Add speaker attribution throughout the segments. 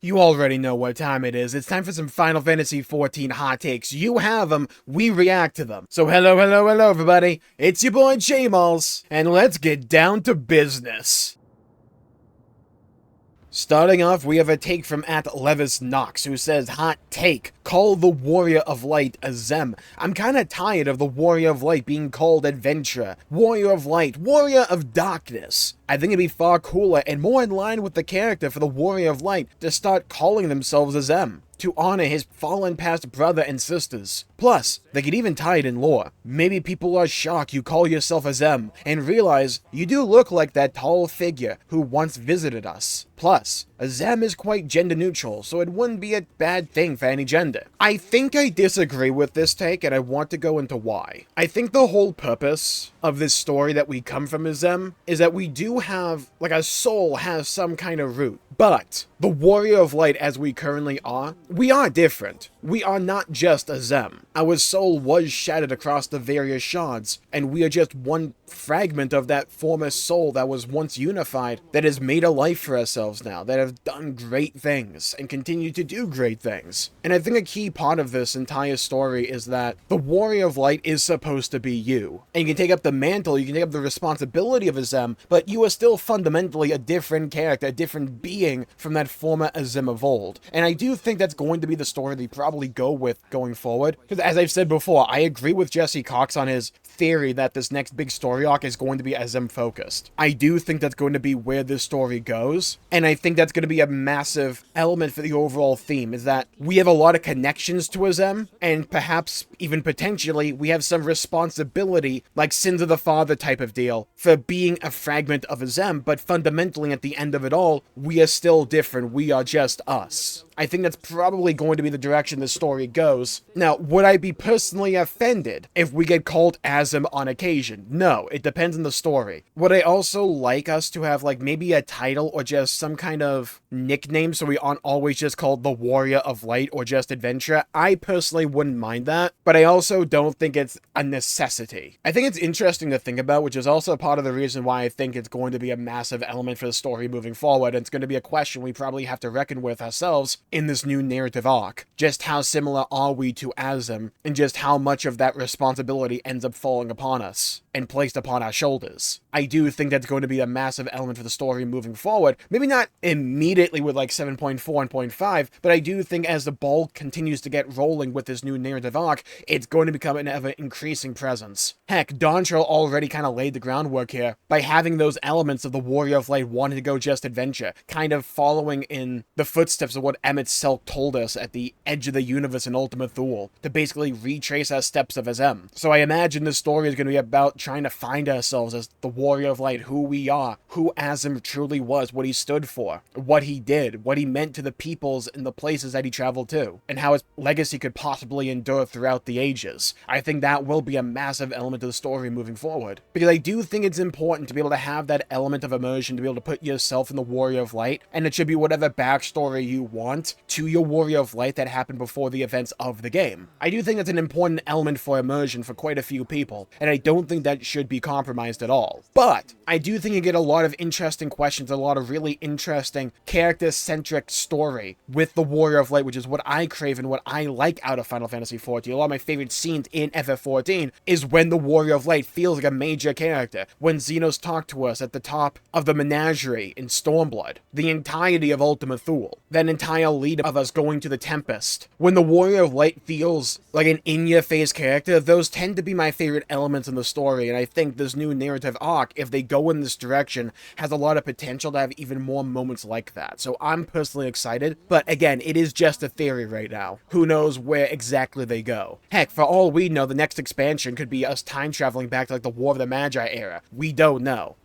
Speaker 1: You already know what time it is. It's time for some Final Fantasy XIV hot takes. You have them, we react to them. So hello everybody. It's your boy Jmulls, and let's get down to business. Starting off, we have a take from @LevisKnox, who says, hot take, call the Warrior of Light Azem. I'm kinda tired of the Warrior of Light being called Adventurer, Warrior of Light, Warrior of Darkness. I think it'd be far cooler and more in line with the character for the Warrior of Light to start calling themselves Azem, to honor his fallen past brother and sisters. Plus, they could even tie it in lore. Maybe people are shocked you call yourself Azem, and realize you do look like that tall figure who once visited us. Plus, Azem is quite gender neutral, so it wouldn't be a bad thing for any gender. I think I disagree with this take, and I want to go into why. I think the whole purpose of this story that we come from Azem is that we do have, like, a soul has some kind of root. But the Warrior of Light as we currently are, we are different. We are not just Azem. Our soul was shattered across the various shards, and we are just one fragment of that former soul that was once unified, that has made a life for ourselves now, that have done great things, and continue to do great things. And I think a key part of this entire story is that the Warrior of Light is supposed to be you. And you can take up the mantle, you can take up the responsibility of Azem, but you are still fundamentally a different character, a different being from that former Azem of old. And I do think that's going to be the story they probably go with going forward, because as I've said before, I agree with Jesse Cox on his theory that this next big story arc is going to be Azem focused. I do think that's going to be where this story goes, and I think that's going to be a massive element for the overall theme, is that we have a lot of connections to Azem, and perhaps even potentially we have some responsibility, like Sins of the Father type of deal, for being a fragment of Azem, but fundamentally at the end of it all, we are still different, we are just us. I think that's probably going to be the direction this story goes. Now, would I be personally offended if we get called Azem on occasion? No, it depends on the story. Would I also like us to have, like, maybe a title or just some kind of nickname so we aren't always just called the Warrior of Light or just Adventurer? I personally wouldn't mind that, but I also don't think it's a necessity. I think it's interesting to think about, which is also part of the reason why I think it's going to be a massive element for the story moving forward, and it's going to be a question we probably have to reckon with ourselves in this new narrative arc. Just how similar are we to Azem, and just how much of that responsibility ends up falling upon us and placed upon our shoulders. I do think that's going to be a massive element for the story moving forward. Maybe not immediately with like 7.4 and 0.5, but I do think as the ball continues to get rolling with this new narrative arc, it's going to become an ever-increasing presence. Heck, Dawntrail already kind of laid the groundwork here by having those elements of the Warrior of Light wanting to go just adventure, kind of following in the footsteps of what Emmett Selk told us at the edge of the universe in Ultima Thule, to basically retrace our steps of Azem. So I imagine this story is going to be about trying to find ourselves as the Warrior of Light, who we are, who Azem truly was, what he stood for, what he did, what he meant to the peoples and the places that he traveled to, and how his legacy could possibly endure throughout the ages. I think that will be a massive element of the story moving forward, because I do think it's important to be able to have that element of immersion, to be able to put yourself in the Warrior of Light, and it should be whatever backstory you want to your Warrior of Light that happened before the events of the game. I do think that's an important element for immersion for quite a few people, and I don't think that should be compromised at all. But I do think you get a lot of interesting questions, a lot of really interesting character-centric story with the Warrior of Light, which is what I crave and what I like out of Final Fantasy XIV. A lot of my favorite scenes in FF14 is when the Warrior of Light feels like a major character. When Xenos talked to us at the top of the menagerie in Stormblood. The entirety of Ultima Thule. That entire lead of us going to the Tempest. When the Warrior of Light feels like an in-your-face character, those tend to be my favorite elements in the story, and I think this new narrative arc, if they go in this direction, has a lot of potential to have even more moments like that. So I'm personally excited, but again, it is just a theory right now. Who knows where exactly they go. Heck, for all we know, the next expansion could be us time traveling back to like the War of the Magi era. We don't know.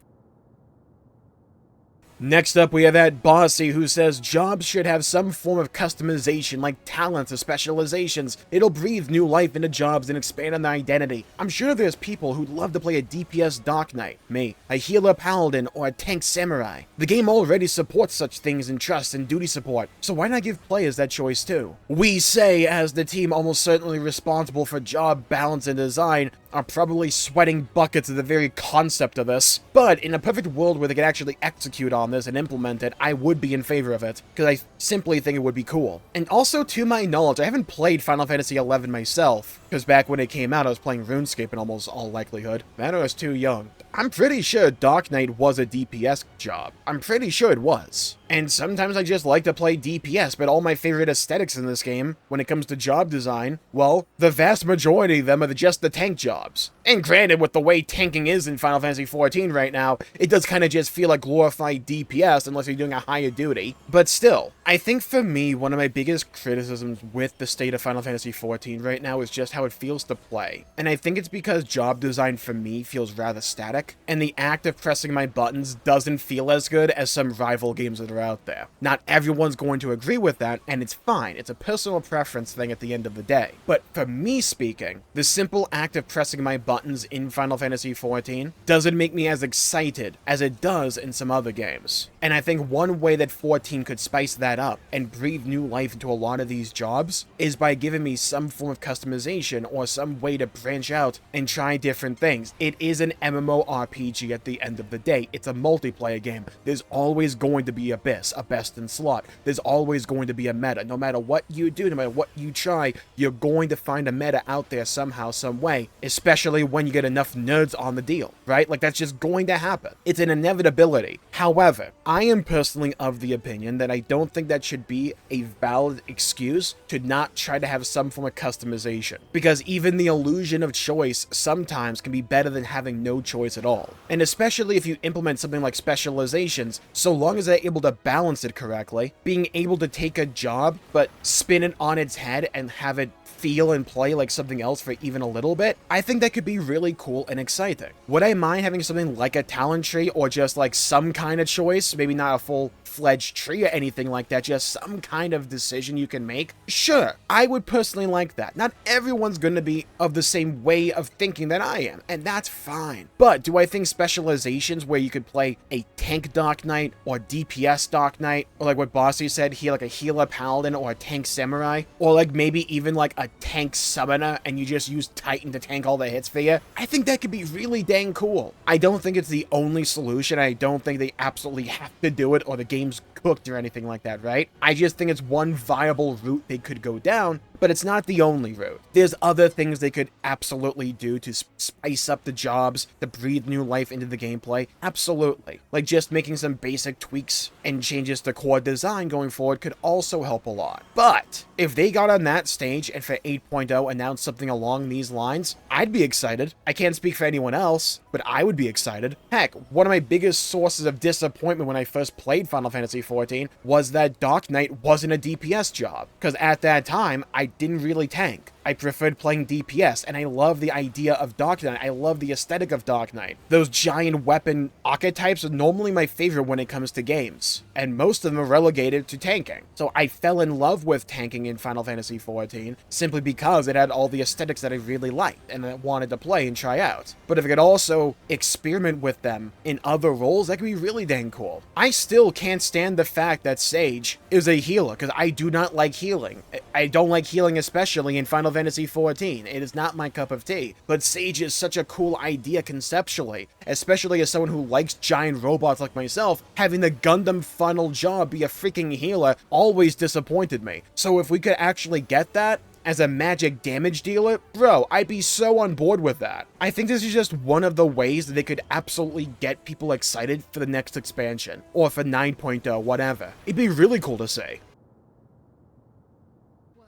Speaker 1: Next up, we have that Bossy who says jobs should have some form of customization, like talents or specializations. It'll breathe new life into jobs and expand on their identity. I'm sure there's people who'd love to play a DPS Dark Knight, me, a healer Paladin, or a tank Samurai. The game already supports such things in trust and duty support, so why not give players that choice too? We say, as the team almost certainly responsible for job balance and design, are probably sweating buckets at the very concept of this. But in a perfect world where they could actually execute on this and implement it, I would be in favor of it, because I simply think it would be cool. And also, to my knowledge, I haven't played Final Fantasy XI myself, because back when it came out, I was playing RuneScape in almost all likelihood. Man, I was too young. I'm pretty sure Dark Knight was a DPS job. I'm pretty sure it was. And sometimes I just like to play DPS, but all my favorite aesthetics in this game, when it comes to job design, well, the vast majority of them are just the tank jobs. And granted, with the way tanking is in Final Fantasy XIV right now, it does kind of just feel like glorified DPS unless you're doing a higher duty. But still, I think for me, one of my biggest criticisms with the state of Final Fantasy XIV right now is just how it feels to play. And I think it's because job design for me feels rather static, and the act of pressing my buttons doesn't feel as good as some rival games that are out there. Not everyone's going to agree with that, and it's fine. It's a personal preference thing at the end of the day. But for me speaking, the simple act of pressing my buttons in Final Fantasy XIV doesn't make me as excited as it does in some other games. And I think one way that 14 could spice that up and breathe new life into a lot of these jobs is by giving me some form of customization or some way to branch out and try different things. It is an MMORPG at the end of the day. It's a multiplayer game. There's always going to be a best in slot. There's always going to be a meta. No matter what you do, no matter what you try, you're going to find a meta out there somehow, some way, especially when you get enough nerds on the deal, right? Like, that's just going to happen. It's an inevitability. However, I am personally of the opinion that I don't think that should be a valid excuse to not try to have some form of customization, because even the illusion of choice sometimes can be better than having no choice at all. And especially if you implement something like specializations, so long as they're able to balance it correctly, being able to take a job but spin it on its head and have it feel and play like something else for even a little bit, I think that could be really cool and exciting. Would I mind having something like a talent tree or just like some kind of choice, maybe not a full-fledged tree or anything like that, just some kind of decision you can make? Sure, I would personally like that. Not everyone's going to be of the same way of thinking that I am, and that's fine. But do I think specializations where you could play a tank Dark Knight or DPS Dark Knight, or like what Bossy said here, like a healer paladin or a tank samurai, or like maybe even like a tank summoner and you just use Titan to tank all the hits for you, I think that could be really dang cool. I don't think it's the only solution. I don't think they absolutely have to do it or the game's cooked or anything like that, right? I just think it's one viable route they could go down, but it's not the only route. There's other things they could absolutely do to spice up the jobs, to breathe new life into the gameplay. Absolutely. Like just making some basic tweaks and changes to core design going forward could also help a lot. But if they got on that stage and for 8.0 announced something along these lines, I'd be excited. I can't speak for anyone else, but I would be excited. Heck, one of my biggest sources of disappointment when I first played Final Fantasy XIV was that Dark Knight wasn't a DPS job, because at that time, I didn't really tank. I preferred playing DPS, and I love the idea of Dark Knight. I love the aesthetic of Dark Knight. Those giant weapon archetypes are normally my favorite when it comes to games, and most of them are relegated to tanking. So I fell in love with tanking in Final Fantasy XIV simply because it had all the aesthetics that I really liked and I wanted to play and try out. But if I could also experiment with them in other roles, that could be really dang cool. I still can't stand the fact that Sage is a healer, because I do not like healing. I don't like healing, especially in Final Fantasy XIV. It is not my cup of tea. But Sage is such a cool idea conceptually, especially as someone who likes giant robots like myself. Having the Gundam funnel job be a freaking healer always disappointed me. So if we could actually get that as a magic damage dealer, bro, I'd be so on board with that. I think this is just one of the ways that they could absolutely get people excited for the next expansion, or for 9.0, whatever. It'd be really cool to see.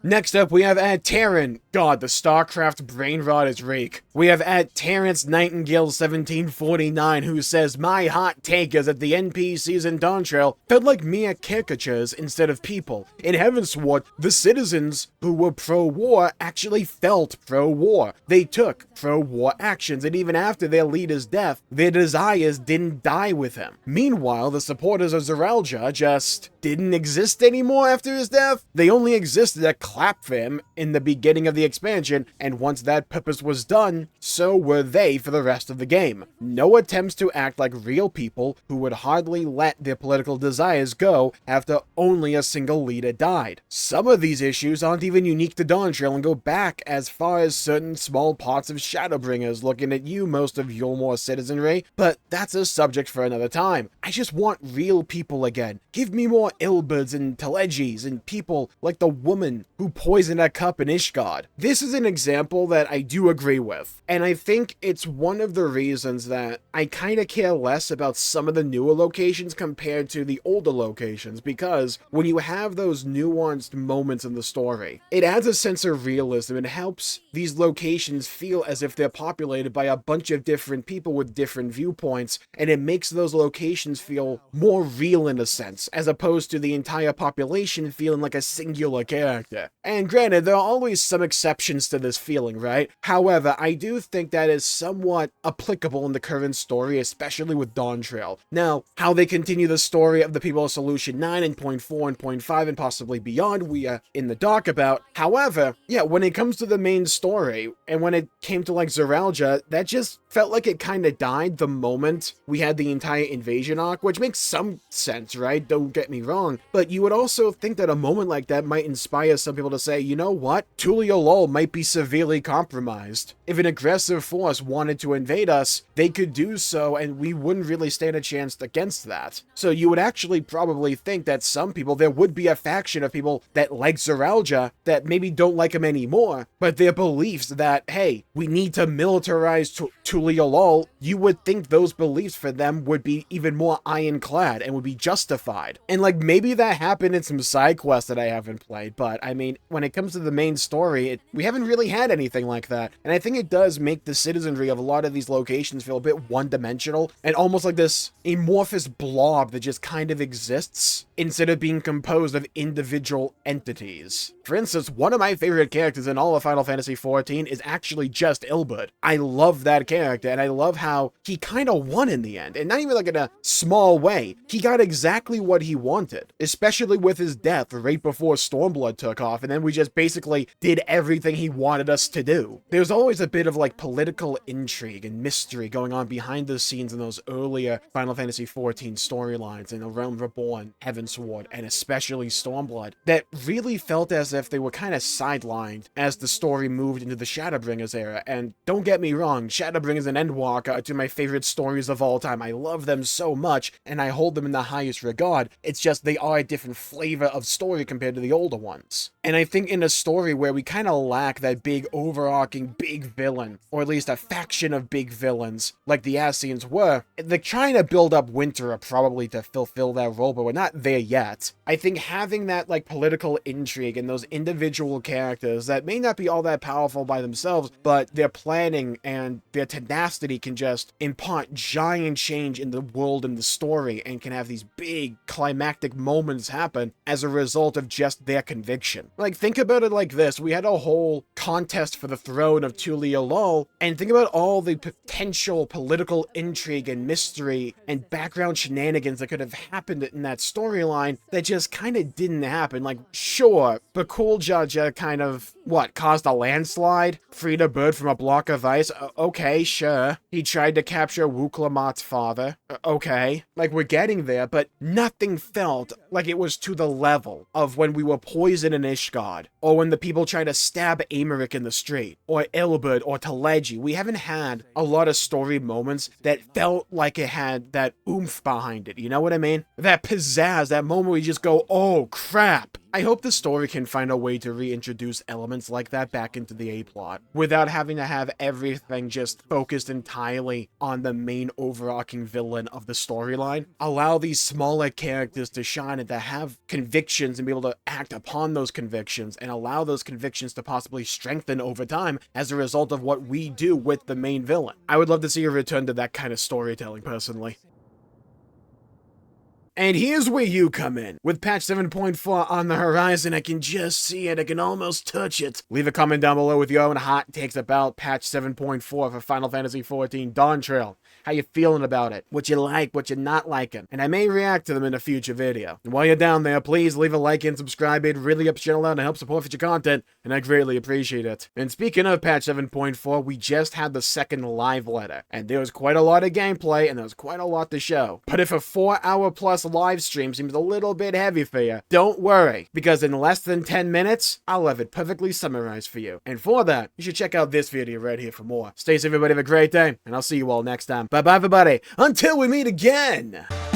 Speaker 1: Next up, we have at Terran. God, the StarCraft brain rot is reek. We have at Terrence Nightingale 1749, who says, "My hot take is that the NPCs in Dawntrail felt like mere caricatures instead of people. In Heavensward, the citizens who were pro-war actually felt pro-war. They took pro-war actions, and even after their leader's death, their desires didn't die with him. Meanwhile, the supporters of Zeralja just didn't exist anymore after his death. They only existed at clapped for him in the beginning of the expansion, and once that purpose was done, so were they for the rest of the game. No attempts to act like real people who would hardly let their political desires go after only a single leader died. Some of these issues aren't even unique to Dawntrail and go back as far as certain small parts of Shadowbringers looking at you, most of Yulmore citizenry, but that's a subject for another time. I just want real people again. Give me more Ilberds and Telegis and people like the woman who poisoned a cup in Ishgard. This is an example that I do agree with, and I think it's one of the reasons that I kind of care less about some of the newer locations compared to the older locations, because when you have those nuanced moments in the story, it adds a sense of realism and helps these locations feel as if they're populated by a bunch of different people with different viewpoints, and it makes those locations feel more real in a sense, as opposed to the entire population feeling like a singular character. And granted, there are always some exceptions to this feeling, right? However, I do think that is somewhat applicable in the current story, especially with Dawntrail. Now, how they continue the story of the people of Solution 9 and Point 4 and Point 5 and possibly beyond, we are in the dark about. However, yeah, when it comes to the main story, and when it came to like Zeralja, that just felt like it kind of died the moment we had the entire invasion arc, which makes some sense, right? Don't get me wrong. But you would also think that a moment like that might inspire some people to say, you know what? Tuliolol might be severely compromised. If an aggressive force wanted to invade us, they could do so, and we wouldn't really stand a chance against that. So you would actually probably think that some people, there would be a faction of people that like Zeralja that maybe don't like him anymore, but their beliefs that, hey, we need to militarize Tuliolol, you would think those beliefs for them would be even more ironclad and would be justified. And like, maybe that happened in some side quests that I haven't played, but I mean, when it comes to the main story, we haven't really had anything like that. And I think it does make the citizenry of a lot of these locations feel a bit one-dimensional and almost like this amorphous blob that just kind of exists instead of being composed of individual entities. For instance, one of my favorite characters in all of Final Fantasy XIV is actually just Ilberd. I love that character, and I love how he kind of won in the end, and not even like in a small way. He got exactly what he wanted, especially with his death right before Stormblood took off, and then we just basically did everything he wanted us to do. There's always a bit of like political intrigue and mystery going on behind the scenes in those earlier Final Fantasy XIV storylines in A Realm Reborn, Heavensward, and especially Stormblood that really felt as if they were kind of sidelined as the story moved into the Shadowbringers era. And don't get me wrong, Shadowbringers and Endwalker are two of my favorite stories of all time. I love them so much, and I hold them in the highest regard. It's just they are a different flavor of story compared to the older ones. And I think in a story where we kind of lack that big overarching big villain, or at least a faction of big villains, like the Ascians were, they're trying to build up Winter probably to fulfill that role, but we're not there yet. I think having that like political intrigue and those individual characters that may not be all that powerful by themselves, but their planning and their tenacity can just impart giant change in the world and the story, and can have these big climactic moments happen as a result of just their conviction. Like, think about it like this. We had a whole contest for the throne of Tuliolol, and think about all the potential political intrigue and mystery and background shenanigans that could have happened in that storyline that just kind of didn't happen. Like, sure, Bakuljaja kind of, caused a landslide? Freed a bird from a block of ice? Okay, sure. He tried to capture Wuklamat's father? Okay. Like, we're getting there, but nothing felt like it was to the level of when we were poisoned in Ishgard, or when the people tried to stab Americ in the street, or Ilberd, or Teleji. We haven't had a lot of story moments that felt like it had that oomph behind it, you know what I mean? That pizzazz, that moment where you just go, oh crap. I hope the story can find a way to reintroduce elements like that back into the A-plot, without having to have everything just focused entirely on the main overarching villain of the storyline. Allow these smaller characters to shine and to have convictions and be able to act upon those convictions, and allow those convictions to possibly strengthen over time as a result of what we do with the main villain. I would love to see a return to that kind of storytelling, personally. And here's where you come in. With patch 7.4 on the horizon, I can just see it, I can almost touch it. Leave a comment down below with your own hot takes about patch 7.4 for Final Fantasy XIV Dawntrail. how you feeling about it, what you like, what you're not liking, and I may react to them in a future video. And while you're down there, please leave a like and subscribe. It really helps the channel out and helps support future content, and I greatly appreciate it. And speaking of patch 7.4, we just had the second live letter, and there was quite a lot of gameplay, and there was quite a lot to show. But if a 4-hour plus live stream seems a little bit heavy for you, don't worry, because in less than 10 minutes, I'll have it perfectly summarized for you. And for that, you should check out this video right here for more. Stay safe, everybody, have a great day, and I'll see you all next time. Bye-bye, everybody, until we meet again!